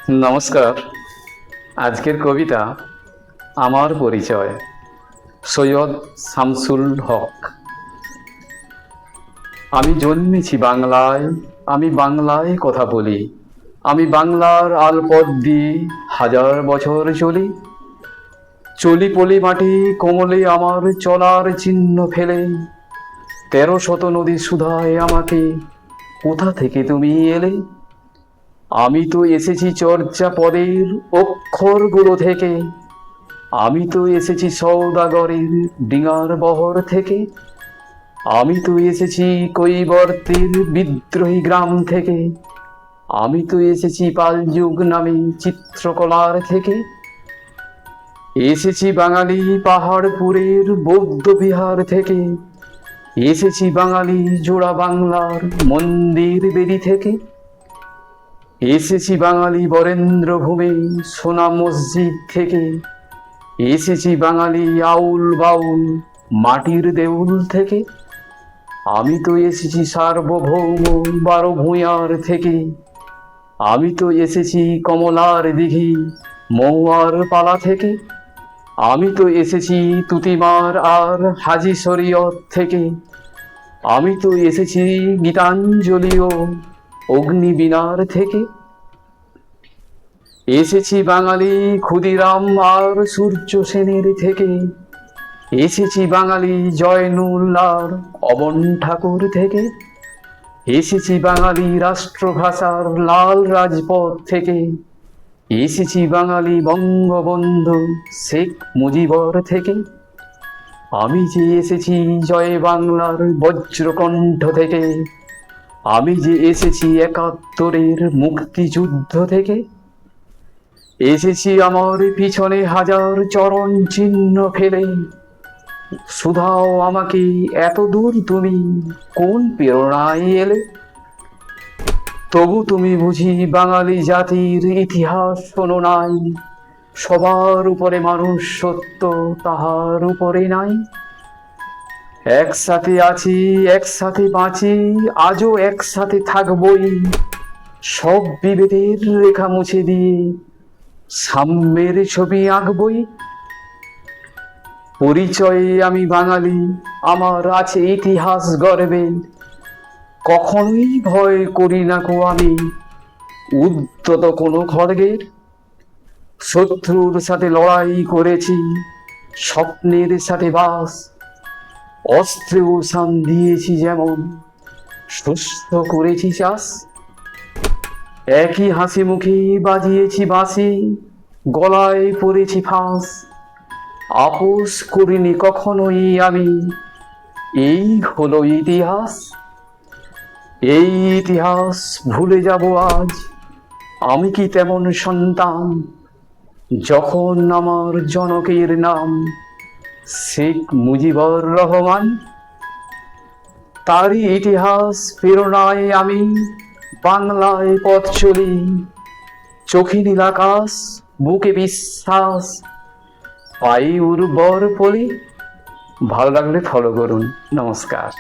নমস্কার। আজকের কবিতা আমার পরিচয়, সৈয়দ শামসুল হক। আমি জন্মেছি বাংলায়, আমি বাংলায় কথা বলি, আমি বাংলার আলপথ দিয়ে হাজার বছর চলি। চলি পলি মাটি কোমলে আমার চলার চিহ্ন ফেলে, ১৩০০ নদী সুধায় আমাকে, কোথা থেকে তুমি এলে? আমি তো এসেছি চর্যা পদের অক্ষরগুলো থেকে, আমি তো এসেছি সওদাগরের ডিঙার বহর থেকে, আমি তো এসেছি কৈবর্তের বিদ্রোহী গ্রাম থেকে, আমি তো এসেছি পালযুগ নামে চিত্রকলার থেকে, এসেছি বাঙালি পাহাড়পুরের বৌদ্ধ বিহার থেকে, এসেছি বাঙালি জোড়া বাংলার মন্দির বেদি থেকে, এসেছি বাঙালি বরেন্দ্র ভূমি সোনা মসজিদ থেকে, এসেছি বাঙালি আউল বাউল মাটির দেউল থেকে, আমি তো এসেছি সার্বভৌম ১২ ভূঁইয়ার থেকে, আমি তো এসেছি কমলার দিঘি মহুয়ার পালা থেকে, আমি তো এসেছি তুতিমার আর হাজি শরীয়ত থেকে, আমি তো এসেছি গীতাঞ্জলি ও অগ্নিবীণার থেকে, এসেছি বাঙালি ক্ষুদিরাম আর সূর্য সেনের থেকে, এসেছি বাঙালি জয়নুল্লার অবন ঠাকুর থেকে, এসেছি বাঙালি রাষ্ট্রভাষার লাল রাজপথ থেকে, এসেছি বাঙালি বঙ্গবন্ধু শেখ মুজিবর থেকে, আমি যে এসেছি জয় বাংলার বজ্রকণ্ঠ থেকে, আমি যে এসেছি ৭১-এর মুক্তিযুদ্ধ থেকে, এসেছি আমার পিছনে হাজার চরণ চিহ্ন ফেলে, শুধাও আমাকে এত দূর তুমি কোন প্রেরণায় এলে? তবু তুমি বুঝি বাঙালি জাতির ইতিহাস শোনো নাই, সবার উপরে মানুষ সত্য তাহার উপরে নাই। একসাথে আছি, একসাথে বাঁচি, আজও একসাথে থাকবই, সব বিভেদের রেখা মুছে দিয়ে সাম্যের ছবি আঁকবই। পরিচয়ে আমি বাঙালি, আমার আছে ইতিহাস গর্বে, কখনোই ভয় করি না কো আমি উদ্ধত কোনো খড়গের। শত্রুর সাথে লড়াই করেছি, স্বপ্নের সাথে বাস, অস্ত্রেও শান দিয়েছি যেমন, সুস্থ করেছি চাষ। একই হাসি মুখে বাজিয়েছি বাঁশি, গলায় পড়েছি ফাঁস, আপোষ করিনি কখনোই আমি, এই হলো ইতিহাস। এই ইতিহাস ভুলে যাব আজ, আমি কি তেমন সন্তান, যখন আমার জনকের নাম শেখ মুজিবুর রহমান। তারই ইতিহাস প্রেরণায় আমি বাংলায় পথ চলি, চোখে নীল আকাশ, বুকে বিশ্বাস, পাই উর্বর পলি। ভালো লাগলে ফলো করুন। নমস্কার।